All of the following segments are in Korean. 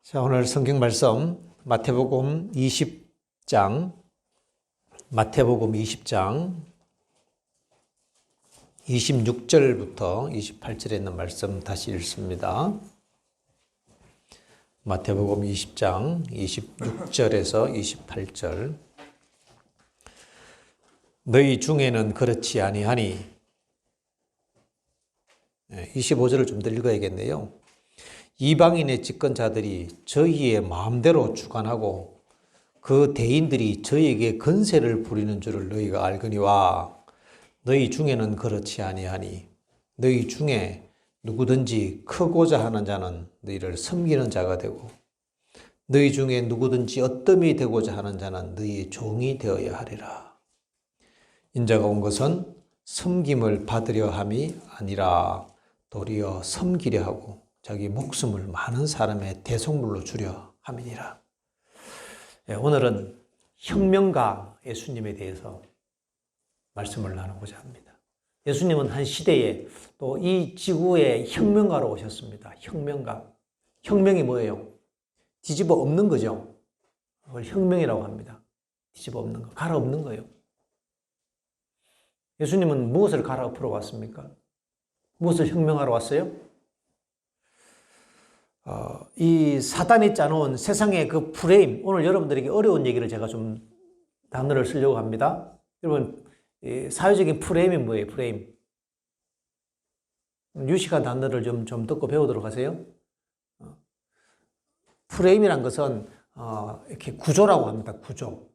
자, 오늘 성경 말씀 마태복음 20장 26절부터 28절에 있는 말씀 다시 읽습니다. 마태복음 20장 26절에서 28절. 너희 중에는 그렇지 아니하니, 25절을 좀 더 읽어야겠네요. 이방인의 집권자들이 저희의 마음대로 주관하고 그 대인들이 저희에게 권세를 부리는 줄을 너희가 알거니와, 너희 중에는 그렇지 아니하니 너희 중에 누구든지 크고자 하는 자는 너희를 섬기는 자가 되고, 너희 중에 누구든지 어뜸이 되고자 하는 자는 너희의 종이 되어야 하리라. 인자가 온 것은 섬김을 받으려 함이 아니라 도리어 섬기려 하고 자기 목숨을 많은 사람의 대속물로 주려 함이니라. 오늘은 혁명가 예수님에 대해서 말씀을 나누고자 합니다. 예수님은 한 시대에 또 이 지구의 혁명가로 오셨습니다. 혁명가. 혁명이 뭐예요? 뒤집어 엎는 거죠. 그걸 혁명이라고 합니다. 뒤집어 엎는 거. 갈아엎는 거예요. 예수님은 무엇을 갈아엎으러 왔습니까? 무엇을 혁명하러 왔어요? 이 사단이 짜놓은 세상의 그 프레임, 오늘 여러분들에게 어려운 얘기를 제가 좀 단어를 쓰려고 합니다. 여러분, 사회적인 프레임이 뭐예요? 프레임. 유식한 단어를 좀 듣고 배우도록 하세요. 프레임이란 것은 이렇게 구조라고 합니다. 구조.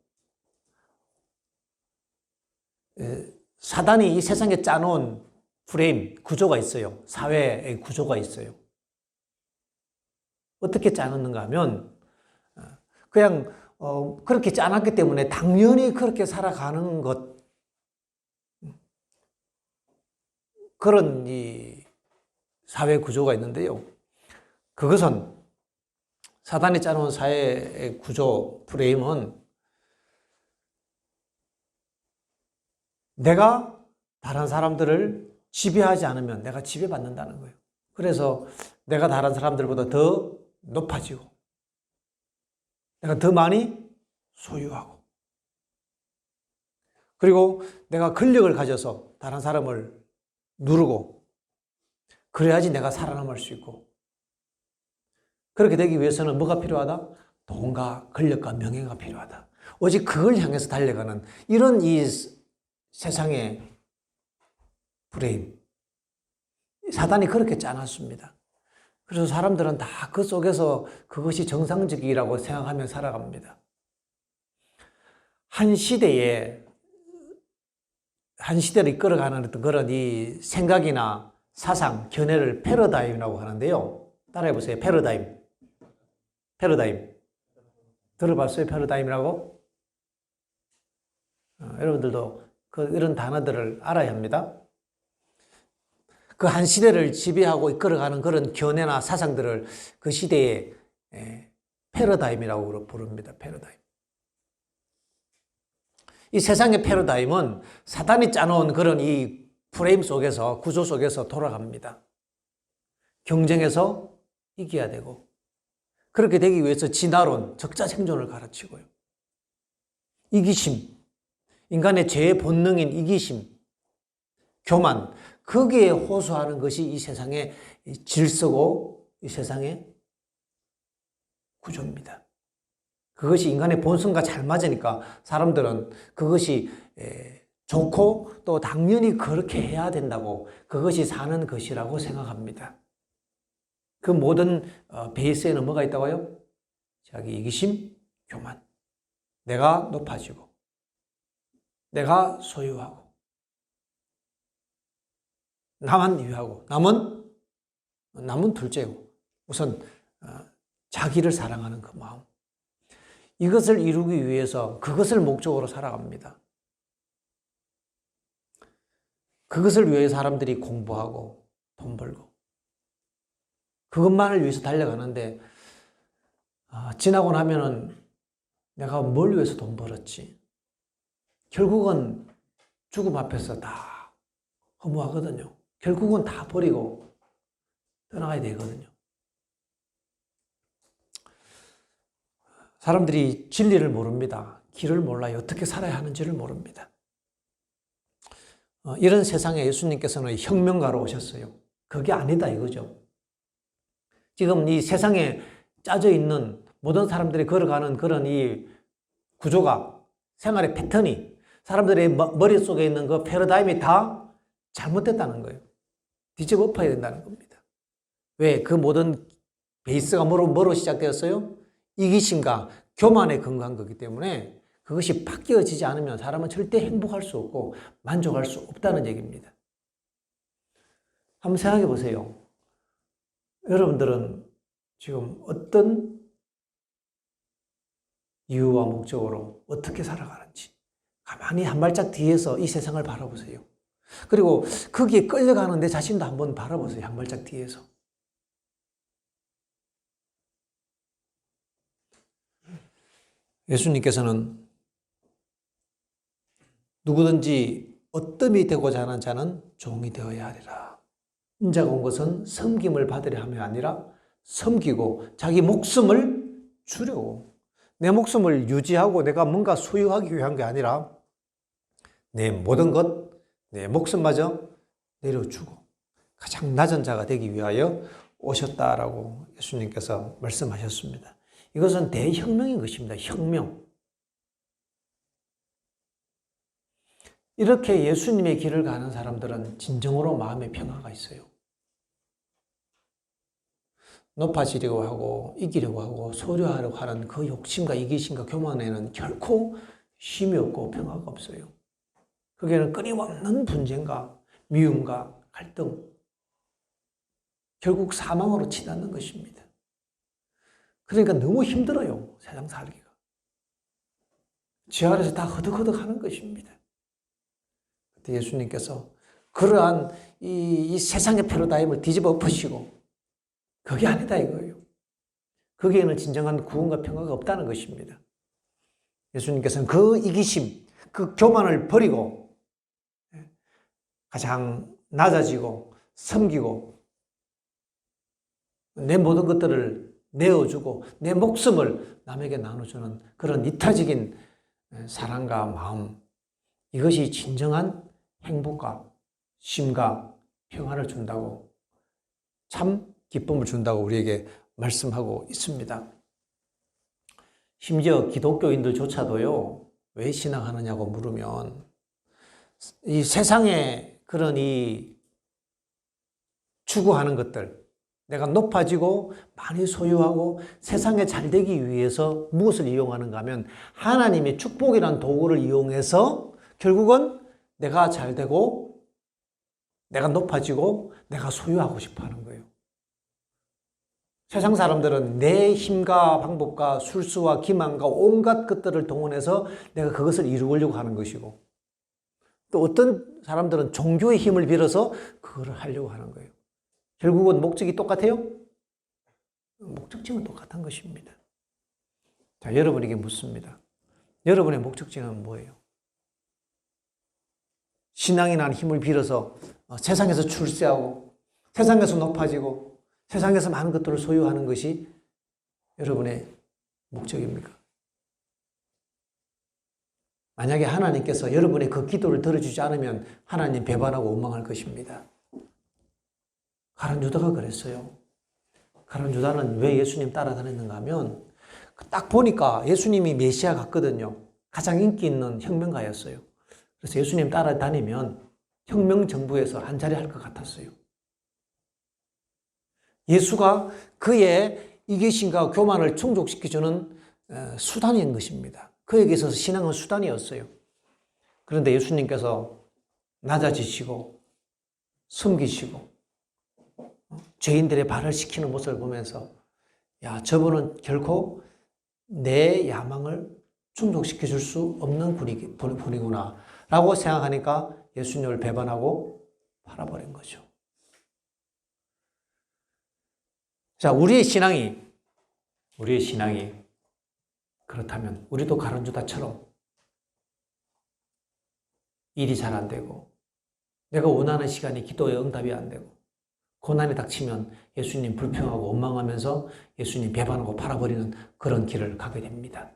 사단이 이 세상에 짜놓은 프레임, 구조가 있어요. 사회의 구조가 있어요. 어떻게 짜놨는가 하면 그냥 그렇게 짜놨기 때문에 당연히 그렇게 살아가는 것, 그런 이 사회 구조가 있는데요. 그것은 사단이 짜놓은 사회의 구조 프레임은 내가 다른 사람들을 지배하지 않으면 내가 지배받는다는 거예요. 그래서 내가 다른 사람들보다 더 높아지고 내가 더 많이 소유하고, 그리고 내가 권력을 가져서 다른 사람을 누르고, 그래야지 내가 살아남을 수 있고, 그렇게 되기 위해서는 뭐가 필요하다? 돈과 권력과 명예가 필요하다. 오직 그걸 향해서 달려가는 이런 이 세상의 프레임, 사단이 그렇게 짜놨습니다. 그래서 사람들은 다 그 속에서 그것이 정상적이라고 생각하며 살아갑니다. 한 시대를 이끌어가는 어떤 그런 이 생각이나 사상, 견해를 패러다임이라고 하는데요. 따라해보세요. 패러다임. 들어봤어요? 패러다임이라고? 여러분들도 이런 단어들을 알아야 합니다. 그 한 시대를 지배하고 이끌어가는 그런 견해나 사상들을 그 시대의 패러다임이라고 부릅니다. 패러다임. 이 세상의 패러다임은 사단이 짜놓은 그런 이 프레임 속에서, 구조 속에서 돌아갑니다. 경쟁에서 이겨야 되고, 그렇게 되기 위해서 진화론, 적자생존을 가르치고요. 이기심, 인간의 죄의 본능인 이기심, 교만, 거기에 호소하는 것이 이 세상의 질서고 이 세상의 구조입니다. 그것이 인간의 본성과 잘 맞으니까 사람들은 그것이 좋고 또 당연히 그렇게 해야 된다고, 그것이 사는 것이라고 생각합니다. 그 모든 베이스에는 뭐가 있다고요? 자기 이기심, 교만. 내가 높아지고 내가 소유하고 나만 유하고 남은 둘째고, 우선 자기를 사랑하는 그 마음, 이것을 이루기 위해서 그것을 목적으로 살아갑니다. 그것을 위해 사람들이 공부하고 돈 벌고 그것만을 위해서 달려가는데, 지나고 나면은 내가 뭘 위해서 돈 벌었지? 결국은 죽음 앞에서 다 허무하거든요. 결국은 다 버리고 떠나가야 되거든요. 사람들이 진리를 모릅니다. 길을 몰라요. 어떻게 살아야 하는지를 모릅니다. 이런 세상에 예수님께서는 혁명가로 오셨어요. 그게 아니다 이거죠. 지금 이 세상에 짜져 있는 모든 사람들이 걸어가는 그런 이 구조가, 생활의 패턴이, 사람들의 머릿속에 있는 그 패러다임이 다 잘못됐다는 거예요. 뒤집어 엎어야 된다는 겁니다. 왜? 그 모든 베이스가 뭐로 시작되었어요? 이기심과 교만에 근거한 거기 때문에 그것이 바뀌어지지 않으면 사람은 절대 행복할 수 없고 만족할 수 없다는 얘기입니다. 한번 생각해 보세요. 여러분들은 지금 어떤 이유와 목적으로 어떻게 살아가는지 가만히 한 발짝 뒤에서 이 세상을 바라보세요. 그리고 거기에 끌려가는 내 자신도 한번 바라보세요. 한 발짝 뒤에서. 예수님께서는 누구든지 어뜸이 되고자 하는 자는 종이 되어야 하리라. 인자가 온 것은 섬김을 받으려 함이 아니라 섬기고 자기 목숨을 주려고. 내 목숨을 유지하고 내가 뭔가 소유하기 위한 게 아니라 내 모든 것, 내 목숨마저 내려주고 가장 낮은 자가 되기 위하여 오셨다라고 예수님께서 말씀하셨습니다. 이것은 대혁명인 것입니다. 혁명. 이렇게 예수님의 길을 가는 사람들은 진정으로 마음의 평화가 있어요. 높아지려고 하고 이기려고 하고 소유하려고 하는 그 욕심과 이기심과 교만에는 결코 쉼이 없고 평화가 없어요. 거기에는 끊임없는 분쟁과 미움과 갈등, 결국 사망으로 치닫는 것입니다. 그러니까 너무 힘들어요. 세상 살기가. 지 아래서 다 허덕허덕 하는 것입니다. 그때 예수님께서 그러한 이 세상의 패러다임을 뒤집어 엎으시고 그게 아니다 이거예요. 거기에는 진정한 구원과 평화가 없다는 것입니다. 예수님께서는 그 이기심, 그 교만을 버리고 가장 낮아지고 섬기고 내 모든 것들을 내어주고 내 목숨을 남에게 나눠주는 그런 이타적인 사랑과 마음, 이것이 진정한 행복과 쉼과 평화를 준다고, 참 기쁨을 준다고 우리에게 말씀하고 있습니다. 심지어 기독교인들조차도요, 왜 신앙하느냐고 물으면 이 세상에 그런 이 추구하는 것들, 내가 높아지고 많이 소유하고 세상에 잘 되기 위해서 무엇을 이용하는가 하면 하나님의 축복이라는 도구를 이용해서 결국은 내가 잘 되고 내가 높아지고 내가 소유하고 싶어 하는 거예요. 세상 사람들은 내 힘과 방법과 술수와 기만과 온갖 것들을 동원해서 내가 그것을 이루려고 하는 것이고, 또 어떤 사람들은 종교의 힘을 빌어서 그거를 하려고 하는 거예요. 결국은 목적이 똑같아요? 목적지는 똑같은 것입니다. 자, 여러분에게 묻습니다. 여러분의 목적지는 뭐예요? 신앙이라는 힘을 빌어서 세상에서 출세하고 세상에서 높아지고 세상에서 많은 것들을 소유하는 것이 여러분의 목적입니까? 만약에 하나님께서 여러분의 그 기도를 들어주지 않으면 하나님 배반하고 원망할 것입니다. 가룟 유다가 그랬어요. 가룟 유다는 왜 예수님 따라다녔는가 하면 딱 보니까 예수님이 메시아 같거든요. 가장 인기 있는 혁명가였어요. 그래서 예수님 따라다니면 혁명 정부에서 한 자리 할 것 같았어요. 예수가 그의 이기심과 교만을 충족시켜주는 수단인 것입니다. 그에게 있어서 신앙은 수단이었어요. 그런데 예수님께서 낮아지시고 숨기시고 죄인들의 발을 씻기는 모습을 보면서 야, 저분은 결코 내 야망을 충족시켜 줄 수 없는 분이구나 라고 생각하니까 예수님을 배반하고 팔아버린 거죠. 자, 우리의 신앙이 그렇다면 우리도 가룟 유다처럼 일이 잘 안 되고 내가 원하는 시간에 기도에 응답이 안 되고 고난이 닥치면 예수님 불평하고 원망하면서 예수님 배반하고 팔아버리는 그런 길을 가게 됩니다.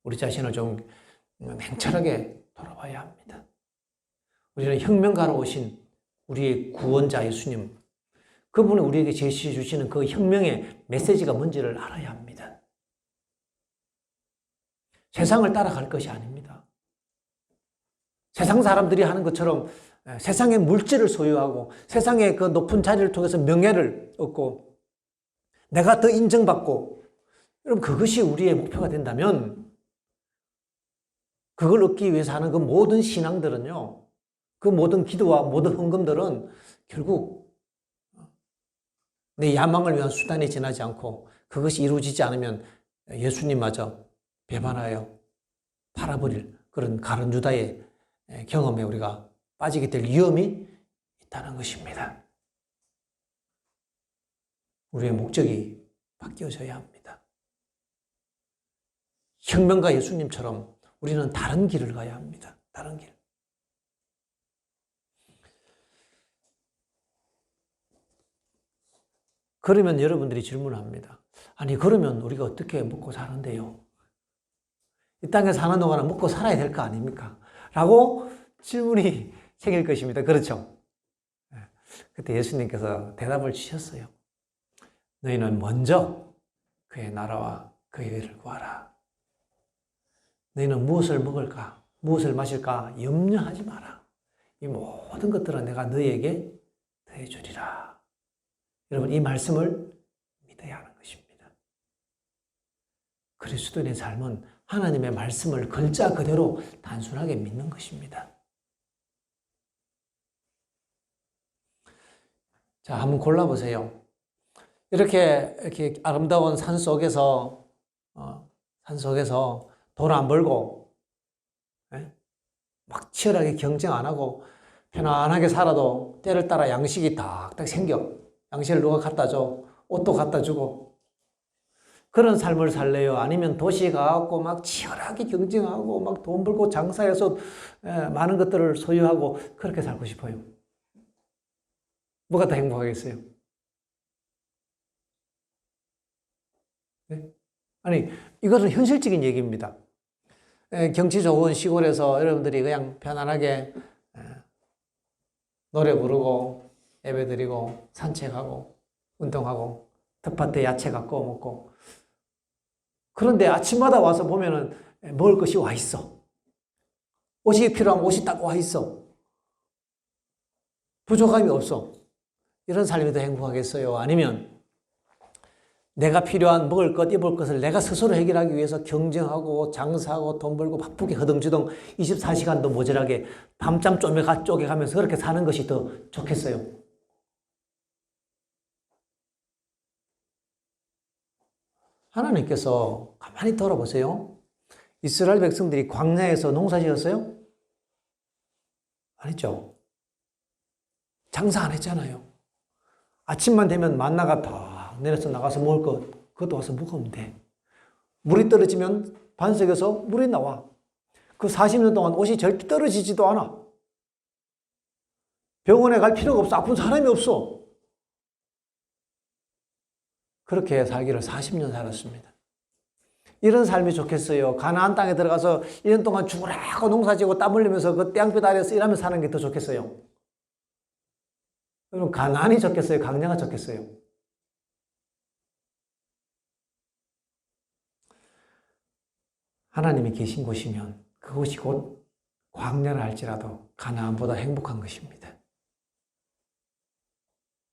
우리 자신을 좀 냉철하게 돌아봐야 합니다. 우리는 혁명가로 오신 우리의 구원자 예수님, 그분이 우리에게 제시해 주시는 그 혁명의 메시지가 뭔지를 알아야 합니다. 세상을 따라갈 것이 아닙니다. 세상 사람들이 하는 것처럼 세상의 물질을 소유하고 세상의 그 높은 자리를 통해서 명예를 얻고 내가 더 인정받고, 여러분 그것이 우리의 목표가 된다면 그걸 얻기 위해서 하는 그 모든 신앙들은요, 그 모든 기도와 모든 헌금들은 결국 내 야망을 위한 수단에 지나지 않고 그것이 이루어지지 않으면 예수님마저 배반하여 팔아버릴 그런 가룟 유다의 경험에 우리가 빠지게 될 위험이 있다는 것입니다. 우리의 목적이 바뀌어져야 합니다. 혁명가 예수님처럼 우리는 다른 길을 가야 합니다. 다른 길. 그러면 여러분들이 질문합니다. 아니, 그러면 우리가 어떻게 먹고 사는데요? 이 땅에 사는 동안은 먹고 살아야 될 거 아닙니까? 라고 질문이 생길 것입니다. 그렇죠? 그때 예수님께서 대답을 주셨어요. 너희는 먼저 그의 나라와 그의 의를 구하라. 너희는 무엇을 먹을까? 무엇을 마실까? 염려하지 마라. 이 모든 것들은 내가 너희에게 더해주리라. 여러분, 이 말씀을 믿어야 하는 것입니다. 그리스도인의 삶은 하나님의 말씀을 글자 그대로 단순하게 믿는 것입니다. 자, 한번 골라보세요. 이렇게 아름다운 산 속에서 돈 안 벌고, 막 치열하게 경쟁 안 하고, 편안하게 살아도 때를 따라 양식이 딱딱 생겨. 양식을 누가 갖다 줘. 옷도 갖다 주고. 그런 삶을 살래요? 아니면 도시에 가고 막 치열하게 경쟁하고 막 돈 벌고 장사해서 많은 것들을 소유하고 그렇게 살고 싶어요? 뭐가 더 행복하겠어요? 네? 아니, 이것은 현실적인 얘기입니다. 경치 좋은 시골에서 여러분들이 그냥 편안하게 노래 부르고 예배 드리고 산책하고 운동하고 텃밭에 야채 갖고 먹고, 그런데 아침마다 와서 보면은 먹을 것이 와 있어. 옷이 필요하면 옷이 딱 와 있어. 부족함이 없어. 이런 삶이 더 행복하겠어요? 아니면 내가 필요한 먹을 것, 입을 것을 내가 스스로 해결하기 위해서 경쟁하고 장사하고 돈 벌고 바쁘게 허둥지둥 24시간도 모자라게 밤잠 쪼개가면서 그렇게 사는 것이 더 좋겠어요? 하나님께서 가만히 돌아보세요. 이스라엘 백성들이 광야에서 농사 지었어요? 안 했죠. 장사 안 했잖아요. 아침만 되면 만나가 다 내려서 나가서 먹을 것, 그것도 와서 먹으면 돼. 물이 떨어지면 반석에서 물이 나와. 그 40년 동안 옷이 절대 떨어지지도 않아. 병원에 갈 필요가 없어. 아픈 사람이 없어. 그렇게 살기를 40년 살았습니다. 이런 삶이 좋겠어요? 가나안 땅에 들어가서 1년 동안 죽으라고 농사지고 땀 흘리면서 그 땡볕 아래에서 일하면서 사는 게 더 좋겠어요? 그럼 가나안이 좋겠어요? 광야가 좋겠어요? 하나님이 계신 곳이면 그곳이 곧 광야라 할지라도 가나안보다 행복한 것입니다.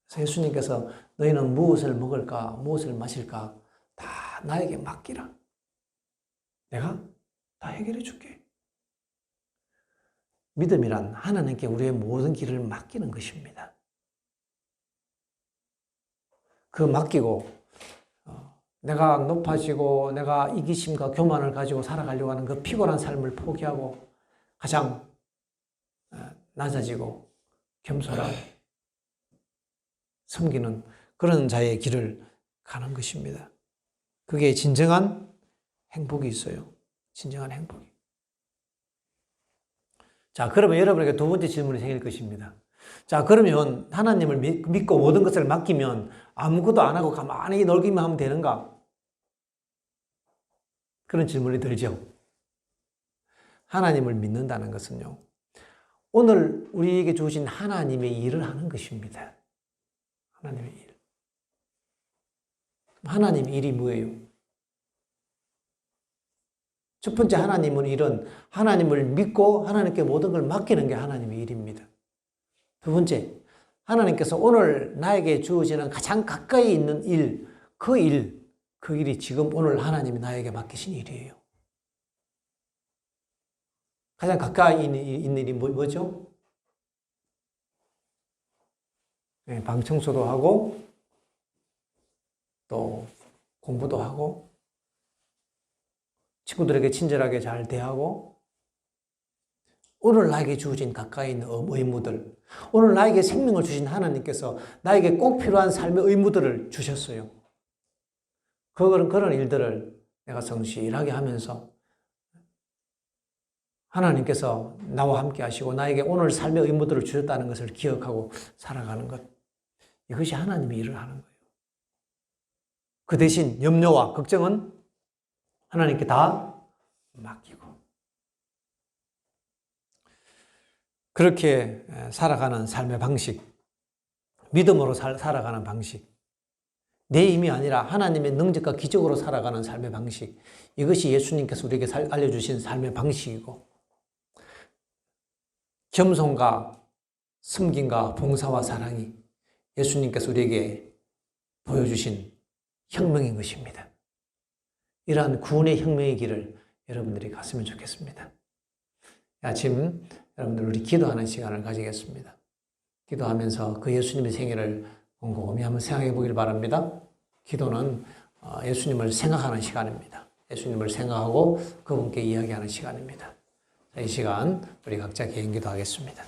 그래서 예수님께서 너희는 무엇을 먹을까, 무엇을 마실까 다 나에게 맡기라. 내가 다 해결해 줄게. 믿음이란 하나님께 우리의 모든 길을 맡기는 것입니다. 그 맡기고 내가 높아지고 내가 이기심과 교만을 가지고 살아가려고 하는 그 피곤한 삶을 포기하고 가장 낮아지고 겸손하고 섬기는 그런 자의 길을 가는 것입니다. 그게 진정한 행복이 있어요. 진정한 행복이. 자, 그러면 여러분에게 두 번째 질문이 생길 것입니다. 자, 그러면 하나님을 믿고 모든 것을 맡기면 아무것도 안 하고 가만히 놀기만 하면 되는가? 그런 질문이 들죠. 하나님을 믿는다는 것은요, 오늘 우리에게 주신 하나님의 일을 하는 것입니다. 하나님의 일. 하나님의 일이 뭐예요? 첫 번째 하나님의 일은 하나님을 믿고 하나님께 모든 걸 맡기는 게 하나님의 일입니다. 두 번째, 하나님께서 오늘 나에게 주어지는 가장 가까이 있는 일, 그 일이 지금 오늘 하나님이 나에게 맡기신 일이에요. 가장 가까이 있는 일이 뭐죠? 네, 방 청소도 하고, 또 공부도 하고, 친구들에게 친절하게 잘 대하고, 오늘 나에게 주어진 가까이 있는 의무들, 오늘 나에게 생명을 주신 하나님께서 나에게 꼭 필요한 삶의 의무들을 주셨어요. 그런 일들을 내가 성실하게 하면서 하나님께서 나와 함께 하시고 나에게 오늘 삶의 의무들을 주셨다는 것을 기억하고 살아가는 것. 이것이 하나님의 일을 하는 거예요. 그 대신 염려와 걱정은 하나님께 다 맡기고. 그렇게 살아가는 삶의 방식, 믿음으로 살아가는 방식, 내 힘이 아니라 하나님의 능력과 기적으로 살아가는 삶의 방식, 이것이 예수님께서 우리에게 알려주신 삶의 방식이고, 겸손과 섬김과 봉사와 사랑이 예수님께서 우리에게 보여주신 혁명인 것입니다. 이러한 구원의 혁명의 길을 여러분들이 갔으면 좋겠습니다. 아침 여러분들 우리 기도하는 시간을 가지겠습니다. 기도하면서 그 예수님의 생애를 곰곰이 한번 생각해 보길 바랍니다. 기도는 예수님을 생각하는 시간입니다. 예수님을 생각하고 그분께 이야기하는 시간입니다. 이 시간 우리 각자 개인 기도하겠습니다.